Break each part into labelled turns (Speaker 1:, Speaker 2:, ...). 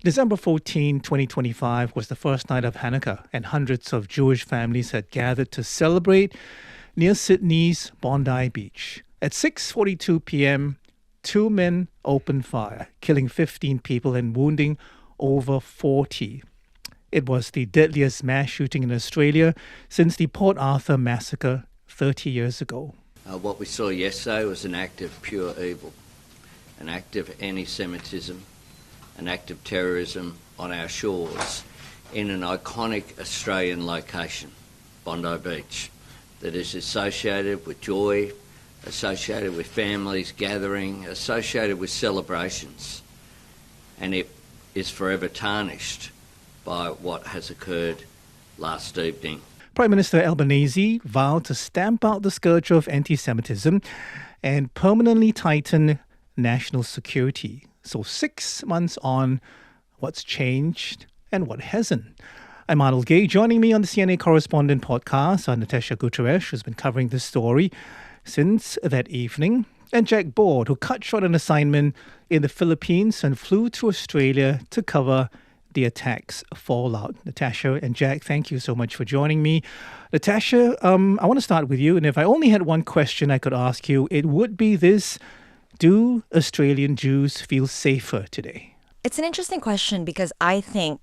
Speaker 1: December 2025 was the first night of Hanukkah, and hundreds of Jewish families had gathered to celebrate near Sydney's Bondi Beach. At 6:42 p.m., two men opened fire, killing 15 people and wounding over 40. It was the deadliest mass shooting in Australia since the Port Arthur massacre 30 years ago.
Speaker 2: What we saw yesterday was an act of pure evil, an act of antisemitism, an act of terrorism on our shores in an iconic Australian location, Bondi Beach, that is associated with joy, associated with families gathering, associated with celebrations, and it is forever tarnished by what has occurred last evening.
Speaker 1: Prime Minister Albanese vowed to stamp out the scourge of anti-Semitism and permanently tighten national security. So 6 months on, what's changed and what hasn't? I'm Arnold Gay. Joining me on the CNA Correspondent podcast are Natashya Gutierrez, who's been covering this story since that evening, and Jack Board, who cut short an assignment in the Philippines and flew to Australia to cover the attack's fallout. Natashya and Jack, thank you so much for joining me. Natashya, I want to start with you, and if I only had one question I could ask you, it would be this: do Australian Jews feel safer today?
Speaker 3: It's an interesting question because I think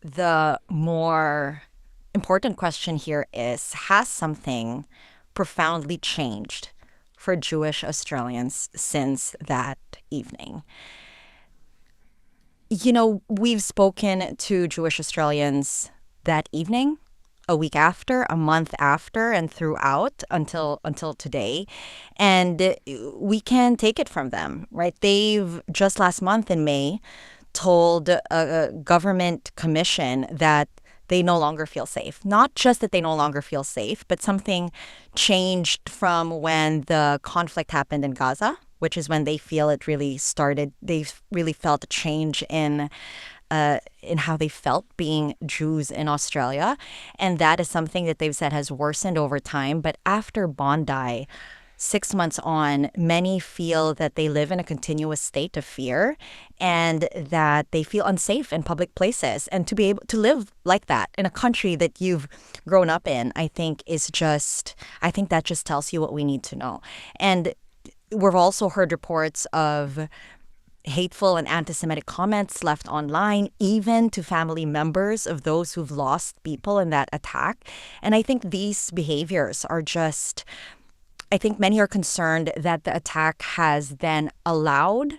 Speaker 3: the more important question here is, has something profoundly changed for Jewish Australians since that evening? You know, we've spoken to Jewish Australians that evening, a week after, a month after, and throughout until today. And we can take it from them, right? They've just last month in May told a government commission that they no longer feel safe. Not just that they no longer feel safe, but something changed from when the conflict happened in Gaza, which is when they feel it really started. They really felt a change in how they felt being Jews in Australia. And that is something that they've said has worsened over time. But after Bondi, 6 months on, many feel that they live in a continuous state of fear and that they feel unsafe in public places. And to be able to live like that in a country that you've grown up in, I think that just tells you what we need to know. And we've also heard reports of hateful and anti-Semitic comments left online, even to family members of those who've lost people in that attack. And I think these behaviors are just, I think many are concerned that the attack has then allowed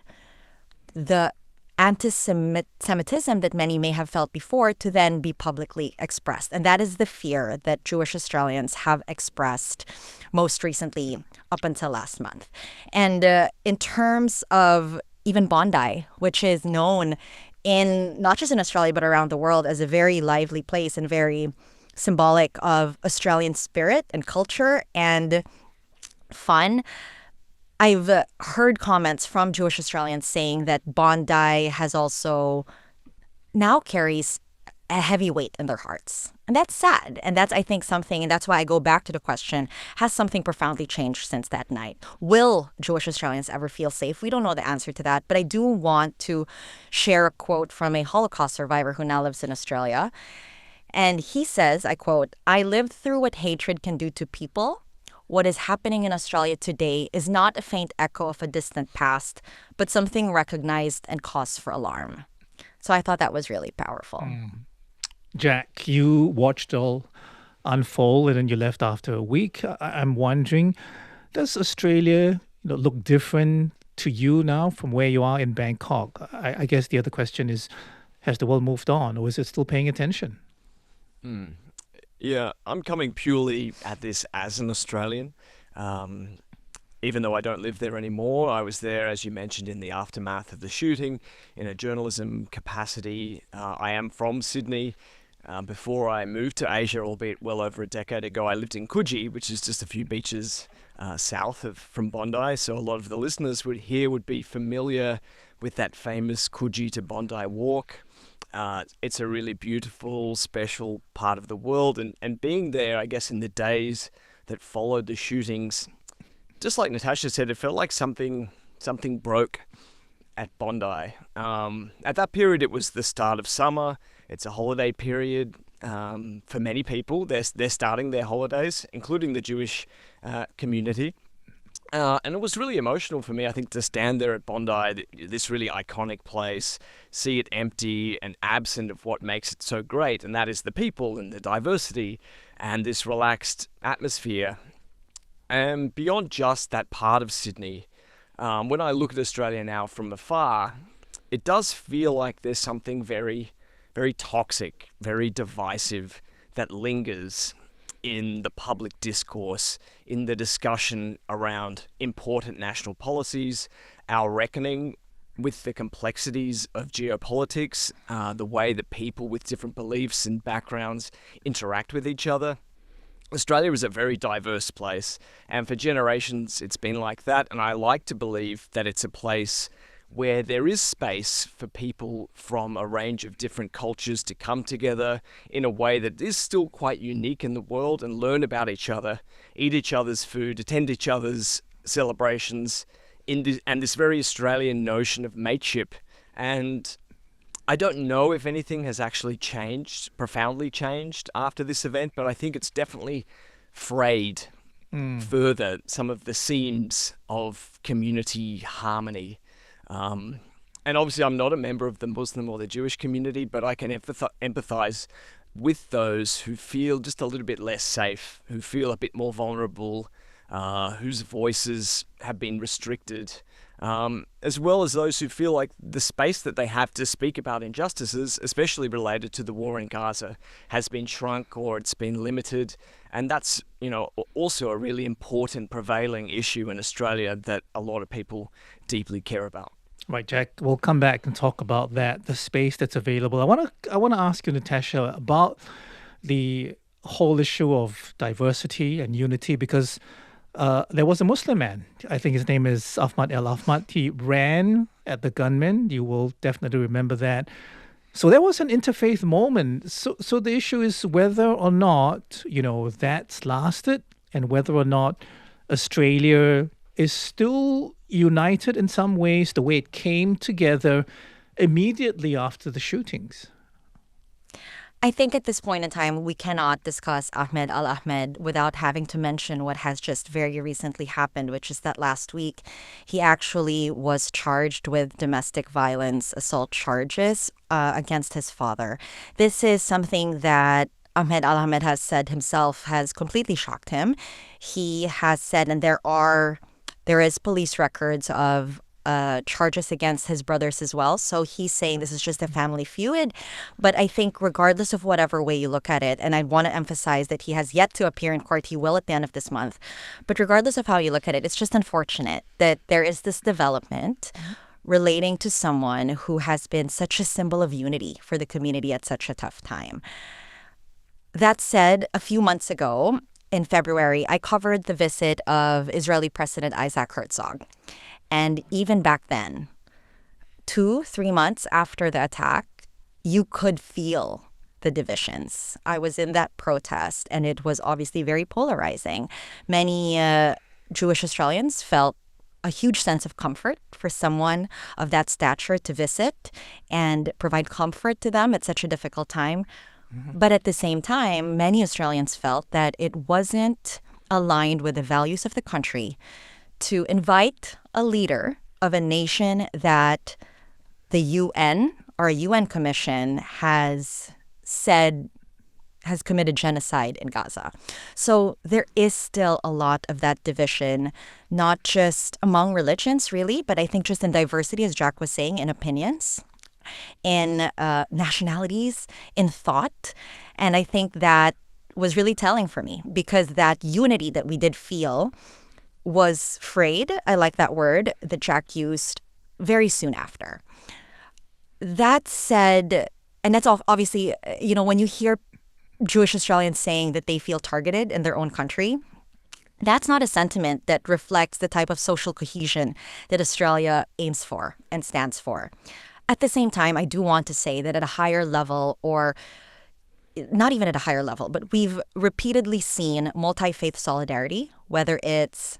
Speaker 3: the anti-Semitism that many may have felt before to then be publicly expressed. And that is the fear that Jewish Australians have expressed most recently up until last month. And in terms of even Bondi, which is known in not just in Australia but around the world as a very lively place and very symbolic of Australian spirit and culture and fun, I've heard comments from Jewish Australians saying that Bondi has also now carries a heavy weight in their hearts. And that's sad. And that's, I think, something, and that's why I go back to the question, has something profoundly changed since that night? Will Jewish Australians ever feel safe? We don't know the answer to that, but I do want to share a quote from a Holocaust survivor who now lives in Australia. And he says, I quote, "I lived through what hatred can do to people. What is happening in Australia today is not a faint echo of a distant past, but something recognized and cause for alarm." So I thought that was really powerful.
Speaker 1: Jack, you watched all unfold and then you left after a week. I'm wondering, does Australia look different to you now from where you are in Bangkok? I guess the other question is, has the world moved on or is it still paying attention?
Speaker 4: Yeah, I'm coming purely at this as an Australian. Even though I don't live there anymore, I was there, as you mentioned, in the aftermath of the shooting in a journalism capacity. I am from Sydney. Before I moved to Asia, albeit well over a decade ago, I lived in Coogee, which is just a few beaches south from Bondi. So a lot of the listeners would be familiar with that famous Coogee to Bondi walk. It's a really beautiful, special part of the world. And being there, I guess, in the days that followed the shootings, just like Natashya said, it felt like something broke. at Bondi. At that period, it was the start of summer. It's a holiday period for many people. They're starting their holidays, including the Jewish community. And it was really emotional for me, I think, to stand there at Bondi, this really iconic place, see it empty and absent of what makes it so great, and that is the people and the diversity and this relaxed atmosphere. And beyond just that part of Sydney, when I look at Australia now from afar, it does feel like there's something very, very toxic, very divisive that lingers in the public discourse, in the discussion around important national policies, our reckoning with the complexities of geopolitics, the way that people with different beliefs and backgrounds interact with each other. Australia is a very diverse place, and for generations it's been like that, and I like to believe that it's a place where there is space for people from a range of different cultures to come together in a way that is still quite unique in the world and learn about each other, eat each other's food, attend each other's celebrations, and this very Australian notion of mateship. And I don't know if anything has actually changed, profoundly changed after this event, but I think it's definitely frayed further some of the seams of community harmony. And obviously I'm not a member of the Muslim or the Jewish community, but I can empathize with those who feel just a little bit less safe, who feel a bit more vulnerable, whose voices have been restricted, as well as those who feel like the space that they have to speak about injustices, especially related to the war in Gaza, has been shrunk or it's been limited. And that's, also a really important prevailing issue in Australia that a lot of people deeply care about.
Speaker 1: Right, Jack. We'll come back and talk about that, the space that's available. I want to ask you, Natashya, about the whole issue of diversity and unity, because there was a Muslim man. I think his name is Ahmad El-Ahmad. He ran at the gunmen. You will definitely remember that. So there was an interfaith moment. So the issue is whether or not, that's lasted, and whether or not Australia is still united in some ways, the way it came together immediately after the shootings.
Speaker 3: I think at this point in time, we cannot discuss Ahmed Al-Ahmed without having to mention what has just very recently happened, which is that last week he actually was charged with domestic violence assault charges against his father. This is something that Ahmed Al-Ahmed has said himself has completely shocked him. He has said, and there is police records of charges against his brothers as well. So he's saying this is just a family feud. But I think regardless of whatever way you look at it, and I want to emphasize that he has yet to appear in court, he will at the end of this month. But regardless of how you look at it, it's just unfortunate that there is this development relating to someone who has been such a symbol of unity for the community at such a tough time. That said, a few months ago, in February, I covered the visit of Israeli President Isaac Herzog. And even back then, 2-3 months after the attack, you could feel the divisions. I was in that protest, and it was obviously very polarizing. Many Jewish Australians felt a huge sense of comfort for someone of that stature to visit and provide comfort to them at such a difficult time. But at the same time, many Australians felt that it wasn't aligned with the values of the country to invite a leader of a nation that the UN or a UN commission has said has committed genocide in Gaza. So there is still a lot of that division, not just among religions, really, but I think just in diversity, as Jack was saying, in opinions, in nationalities, in thought. And I think that was really telling for me, because that unity that we did feel was frayed. I like that word that Jack used very soon after. That said, and that's obviously, when you hear Jewish Australians saying that they feel targeted in their own country, that's not a sentiment that reflects the type of social cohesion that Australia aims for and stands for. At the same time, I do want to say that at a higher level, or not even at a higher level, but we've repeatedly seen multi-faith solidarity, whether it's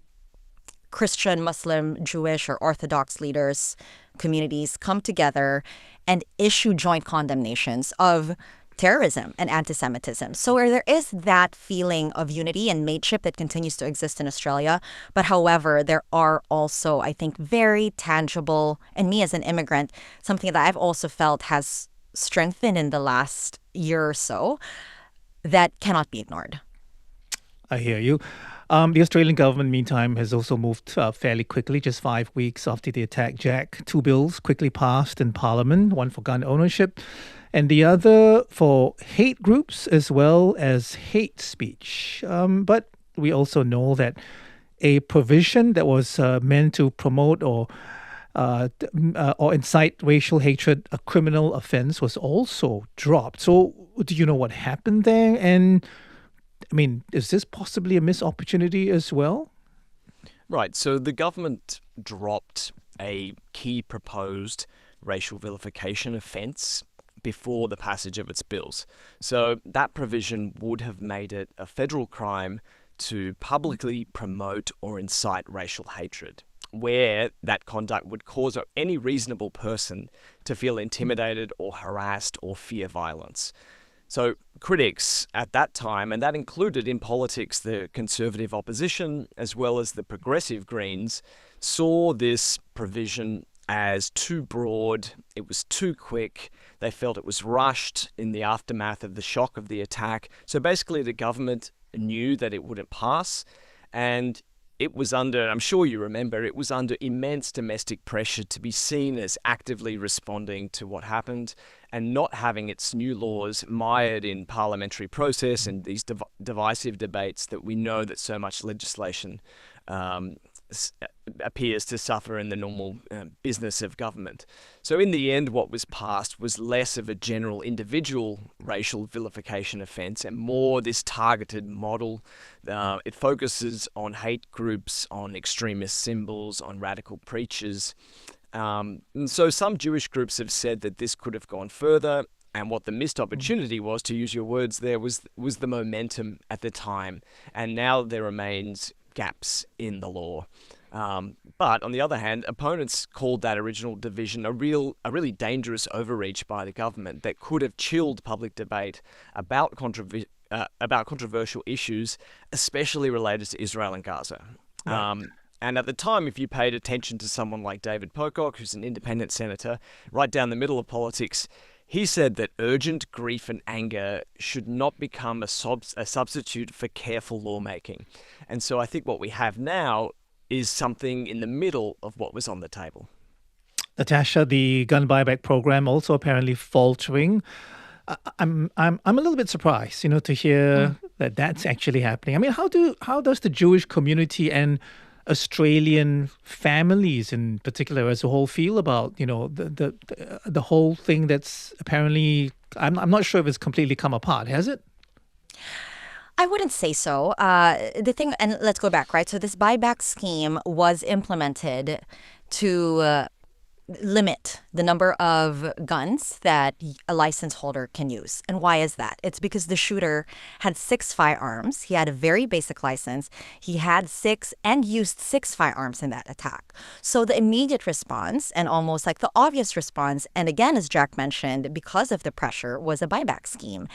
Speaker 3: Christian, Muslim, Jewish, or Orthodox leaders, communities come together and issue joint condemnations of terrorism and anti-Semitism. So where there is that feeling of unity and mateship that continues to exist in Australia, but however, there are also, I think, very tangible, and me as an immigrant, something that I've also felt has strengthened in the last year or so that cannot be ignored.
Speaker 1: I hear you. The Australian government, meantime, has also moved fairly quickly. Just 5 weeks after the attack, Jack, 2 bills quickly passed in Parliament, one for gun ownership and the other for hate groups as well as hate speech. But we also know that a provision that was meant to promote or incite racial hatred, a criminal offense, was also dropped. So do you know what happened there? And I mean, is this possibly a missed opportunity as well?
Speaker 4: Right, so the government dropped a key proposed racial vilification offence before the passage of its bills. So that provision would have made it a federal crime to publicly promote or incite racial hatred, where that conduct would cause any reasonable person to feel intimidated or harassed or fear violence. So critics at that time, and that included in politics the Conservative opposition as well as the Progressive Greens, saw this provision as too broad, it was too quick, they felt it was rushed in the aftermath of the shock of the attack. So basically the government knew that it wouldn't pass, and it was under, I'm sure you remember, it was under immense domestic pressure to be seen as actively responding to what happened and not having its new laws mired in parliamentary process and these divisive debates that we know that so much legislation appears to suffer in the normal business of government. So in the end, what was passed was less of a general individual racial vilification offence and more this targeted model. It focuses on hate groups, on extremist symbols, on radical preachers. And so some Jewish groups have said that this could have gone further, and what the missed opportunity was, to use your words there, was the momentum at the time. And now there remains gaps in the law. But on the other hand, opponents called that original division a really dangerous overreach by the government that could have chilled public debate about controversial issues, especially related to Israel and Gaza. Right. And at the time, if you paid attention to someone like David Pocock, who's an independent senator, right down the middle of politics, he said that urgent grief and anger should not become a substitute for careful lawmaking. And so I think what we have now is something in the middle of what was on the table.
Speaker 1: Natashya, the gun buyback program also apparently faltering. I'm a little bit surprised, to hear that that's actually happening. I mean, how does the Jewish community and Australian families in particular as a whole feel about, the whole thing that's apparently, I'm not sure if it's completely come apart, has it?
Speaker 3: I wouldn't say so. The thing, and let's go back, right? So this buyback scheme was implemented to limit the number of guns that a license holder can use. And why is that? It's because the shooter had 6 firearms. He had a very basic license. He had 6 and used 6 firearms in that attack. So the immediate response, and almost like the obvious response, and again, as Jack mentioned, because of the pressure, was a buyback scheme.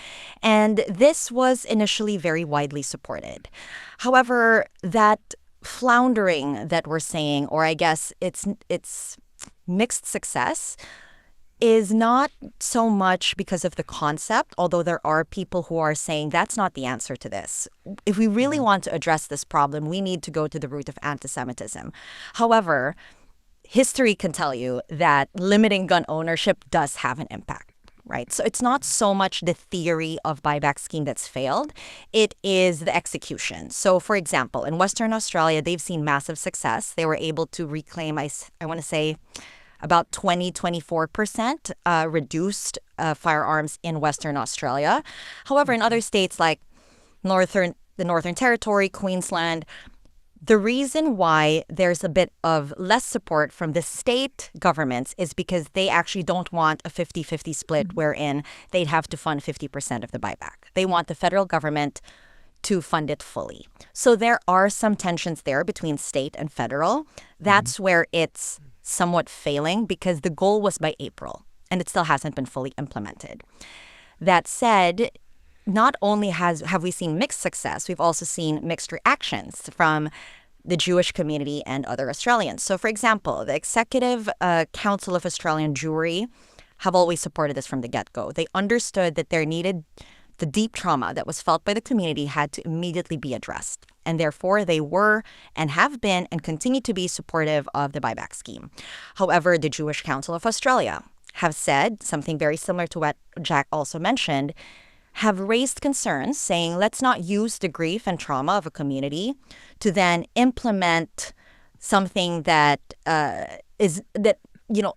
Speaker 3: And this was initially very widely supported. However, that floundering that we're saying, or I guess it's mixed success, is not so much because of the concept, although there are people who are saying that's not the answer to this. If we really want to address this problem, we need to go to the root of anti-Semitism. However, history can tell you that limiting gun ownership does have an impact. Right. So it's not so much the theory of buyback scheme that's failed. It is the execution. So, for example, in Western Australia, they've seen massive success. They were able to reclaim, I want to say, about 24% reduced firearms in Western Australia. However, in other states like the Northern Territory, Queensland, the reason why there's a bit of less support from the state governments is because they actually don't want a 50-50 split wherein they'd have to fund 50% of the buyback. They want the federal government to fund it fully. So there are some tensions there between state and federal. That's where it's somewhat failing because the goal was by April and it still hasn't been fully implemented. That said, not only have we seen mixed success, we've also seen mixed reactions from the Jewish community and other Australians. So, for example, the Executive Council of Australian Jewry have always supported this from the get-go. They understood that the deep trauma that was felt by the community had to immediately be addressed. And therefore, they were and have been and continue to be supportive of the buyback scheme. However, the Jewish Council of Australia have said something very similar to what Jack also mentioned, have raised concerns saying, let's not use the grief and trauma of a community to then implement something that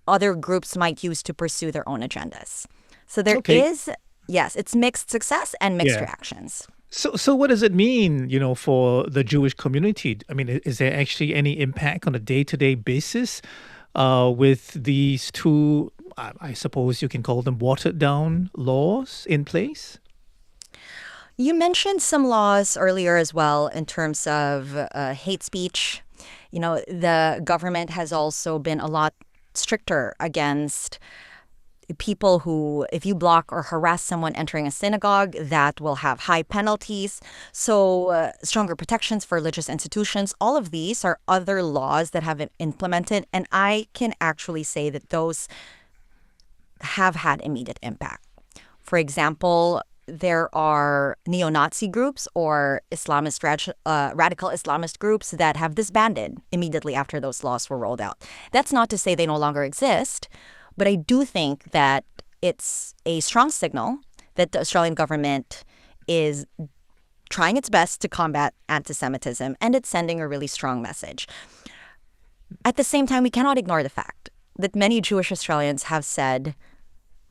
Speaker 3: other groups might use to pursue their own agendas. So there is, yes, it's mixed success and mixed reactions.
Speaker 1: So what does it mean, for the Jewish community? I mean, is there actually any impact on a day-to-day basis with these two, I suppose you can call them watered-down laws in place?
Speaker 3: You mentioned some laws earlier as well in terms of hate speech. The government has also been a lot stricter against people who, if you block or harass someone entering a synagogue, that will have high penalties. So stronger protections for religious institutions. All of these are other laws that have been implemented. And I can actually say that those have had immediate impact. For example, there are neo-Nazi groups or radical Islamist groups that have disbanded immediately after those laws were rolled out. That's not to say they no longer exist, but I do think that it's a strong signal that the Australian government is trying its best to combat antisemitism, and it's sending a really strong message. At the same time, we cannot ignore the fact that many Jewish Australians have said,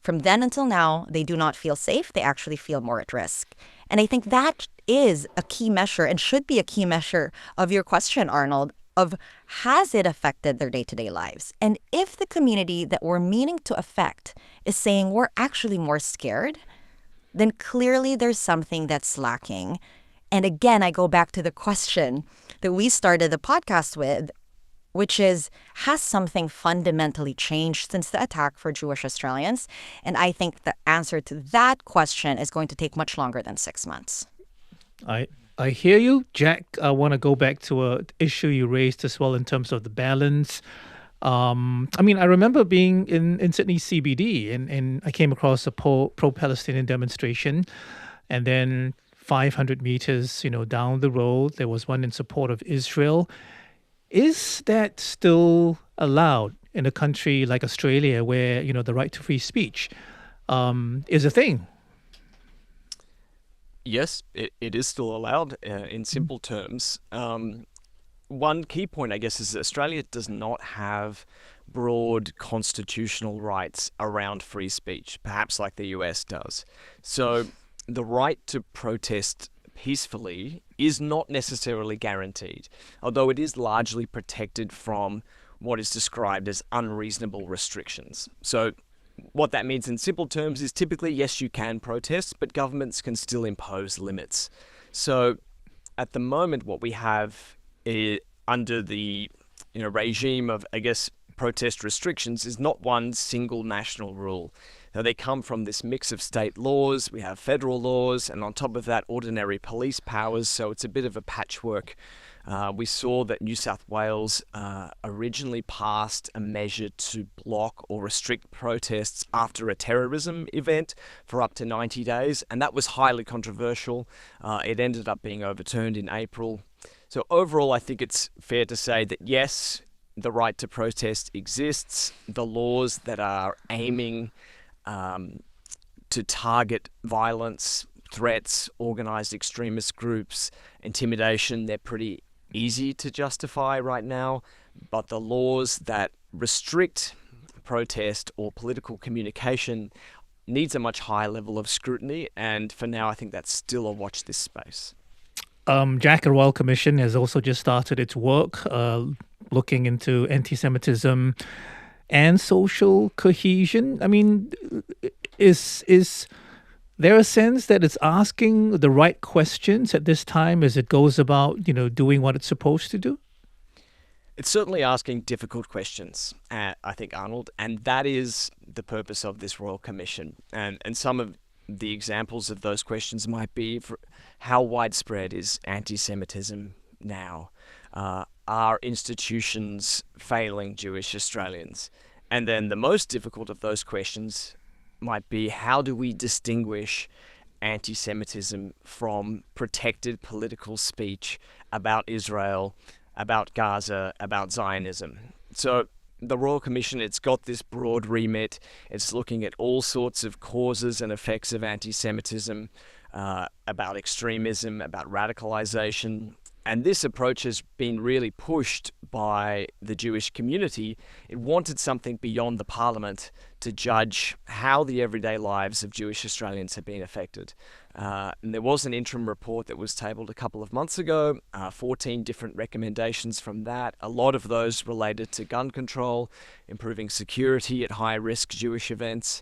Speaker 3: from then until now, they do not feel safe. They actually feel more at risk. And I think that is a key measure and should be a key measure of your question, Arnold, of has it affected their day-to-day lives? And if the community that we're meaning to affect is saying we're actually more scared, then clearly there's something that's lacking. And again, I go back to the question that we started the podcast with, which is, has something fundamentally changed since the attack for Jewish Australians? And I think the answer to that question is going to take much longer than 6 months.
Speaker 1: I hear you, Jack. I want to go back to an issue you raised as well in terms of the balance. I remember being in Sydney CBD and I came across a pro-Palestinian demonstration, and then 500 meters, down the road, there was one in support of Israel. Is that still allowed in a country like Australia where, the right to free speech is a thing?
Speaker 4: Yes, it is still allowed in simple terms. One key point, I guess, is that Australia does not have broad constitutional rights around free speech, perhaps like the US does. So the right to protest peacefully is not necessarily guaranteed, although it is largely protected from what is described as unreasonable restrictions. So what that means in simple terms is typically, yes, you can protest, but governments can still impose limits. So at the moment, what we have under the regime of, I guess, protest restrictions is not one single national rule. Now, they come from this mix of state laws, we have federal laws, and on top of that, ordinary police powers, so it's a bit of a patchwork. We saw that New South Wales originally passed a measure to block or restrict protests after a terrorism event for up to 90 days, and that was highly controversial. It ended up being overturned in April. So overall, I think it's fair to say that yes, the right to protest exists. The laws that are aiming to target violence, threats, organized extremist groups, intimidation, they're pretty easy to justify right now. But the laws that restrict protest or political communication needs a much higher level of scrutiny. And for now, I think that's still a watch this space.
Speaker 1: Jack, the Royal Commission has also just started its work looking into anti-Semitism and social cohesion. I mean, is there a sense that it's asking the right questions at this time as it goes about, doing what it's supposed to do?
Speaker 4: It's certainly asking difficult questions, I think, Arnold, and that is the purpose of this Royal Commission. And some of the examples of those questions might be how widespread is anti-Semitism now? Are institutions failing Jewish Australians? And then the most difficult of those questions might be, how do we distinguish anti-Semitism from protected political speech about Israel, about Gaza, about Zionism? So the Royal Commission, it's got this broad remit. It's looking at all sorts of causes and effects of anti-Semitism, about extremism, about radicalization. And this approach has been really pushed by the Jewish community. It wanted something beyond the parliament to judge how the everyday lives of Jewish Australians have been affected. And there was an interim report that was tabled a couple of months ago, 14 different recommendations from that. A lot of those related to gun control, improving security at high-risk Jewish events.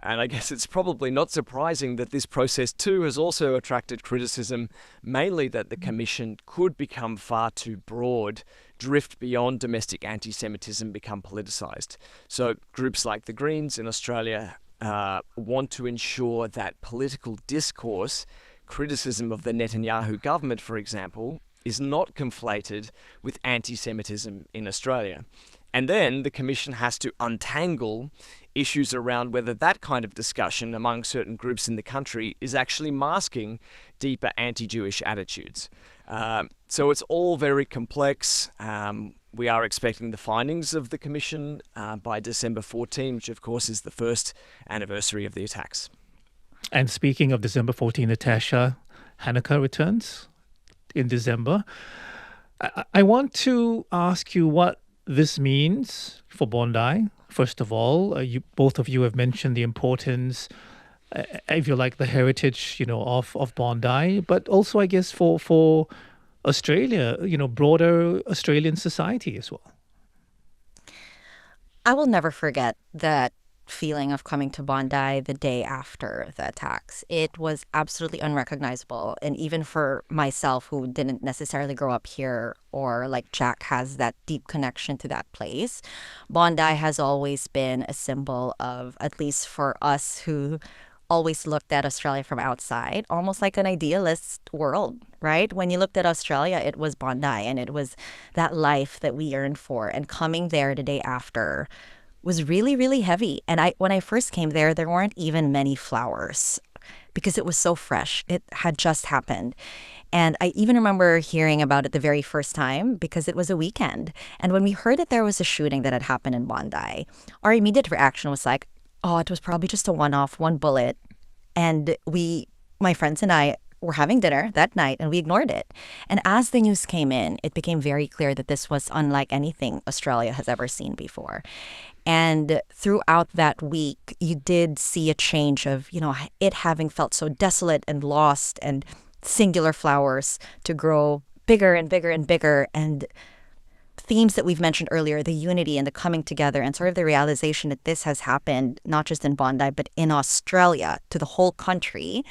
Speaker 4: And I guess it's probably not surprising that this process too has also attracted criticism, mainly that the Commission could become far too broad, drift beyond domestic anti-Semitism, become politicised. So groups like the Greens in Australia want to ensure that political discourse, criticism of the Netanyahu government, for example, is not conflated with anti-Semitism in Australia. And then the Commission has to untangle issues around whether that kind of discussion among certain groups in the country is actually masking deeper anti-Jewish attitudes. So it's all very complex. We are expecting the findings of the Commission by December 14, which of course is the first anniversary of the attacks.
Speaker 1: And speaking of December 14, Natashya, Hanukkah returns in December. I want to ask you what this means for Bondi. First of all, both of you have mentioned the importance, if you like, the heritage, of Bondi, but also, I guess, for Australia, broader Australian society as well.
Speaker 3: I will never forget that feeling of coming to Bondi the day after the attacks. It was absolutely unrecognizable. And even for myself, who didn't necessarily grow up here, or like Jack has that deep connection to that place, Bondi has always been a symbol of, at least for us who always looked at Australia from outside, almost like an idealist world, right? When you looked at Australia, it was Bondi, and it was that life that we yearned for. And coming there the day after was really, really heavy. And when I first came there weren't even many flowers because it was so fresh. It had just happened. And I even remember hearing about it the very first time because it was a weekend. And when we heard that there was a shooting that had happened in Bondi, our immediate reaction was like, oh, it was probably just a one-off, one bullet. And my friends and I were having dinner that night and we ignored it. And as the news came in, it became very clear that this was unlike anything Australia has ever seen before. And throughout that week, you did see a change of, it having felt so desolate and lost, and singular flowers to grow bigger and bigger and bigger. And themes that we've mentioned earlier, the unity and the coming together, and sort of the realization that this has happened not just in Bondi, but in Australia to the whole country,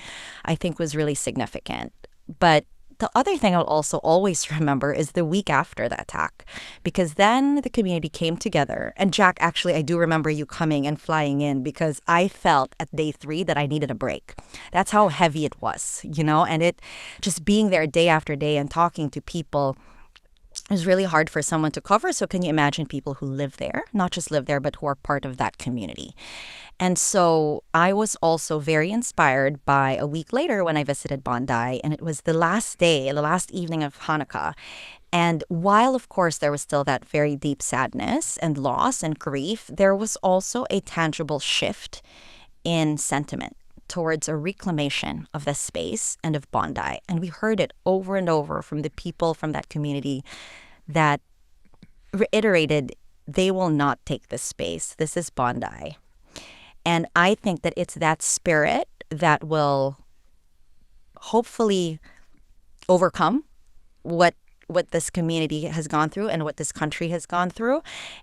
Speaker 3: I think was really significant. But the other thing I'll also always remember is the week after the attack, because then the community came together. And Jack, actually, I do remember you coming and flying in because I felt at day 3 that I needed a break. That's how heavy it was, and it just being there day after day and talking to people is really hard for someone to cover. So can you imagine people who live there, not just live there, but who are part of that community? And so I was also very inspired by a week later when I visited Bondi, and it was the last day, the last evening of Hanukkah. And while, of course, there was still that very deep sadness and loss and grief, there was also a tangible shift in sentiment towards a reclamation of the space and of Bondi. And we heard it over and over from the people from that community that reiterated they will not take this space. This is Bondi. And I think that it's that spirit that will hopefully overcome what this community has gone through and what this country has gone through.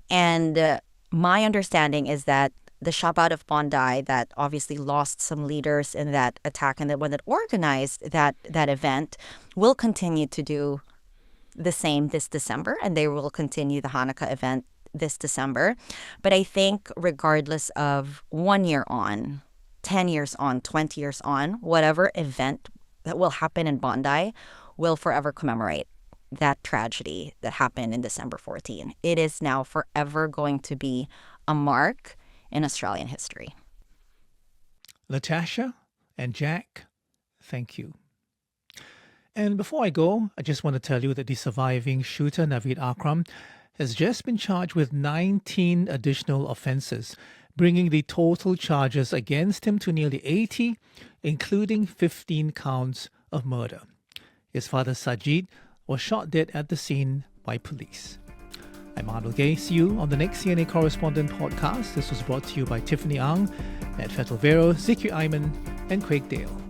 Speaker 3: And my understanding is that the Shabbat of Bondi that obviously lost some leaders in that attack and the one that organized that event will continue to do the same this December, and they will continue the Hanukkah event this December. But I think regardless of 1 year on, 10 years on, 20 years on, whatever event that will happen in Bondi will forever commemorate that tragedy that happened in December 14. It is now forever going to be a mark in Australian history.
Speaker 1: Natashya and Jack, thank you. And before I go, I just want to tell you that the surviving shooter, Naveed Akram, has just been charged with 19 additional offences, bringing the total charges against him to nearly 80, including 15 counts of murder. His father, Sajid, was shot dead at the scene by police. I'm Arnold Gay. See you on the next CNA Correspondent podcast. This was brought to you by Tiffany Ang, Matt Fetelvero, Zikri Ayman, and Craig Dale.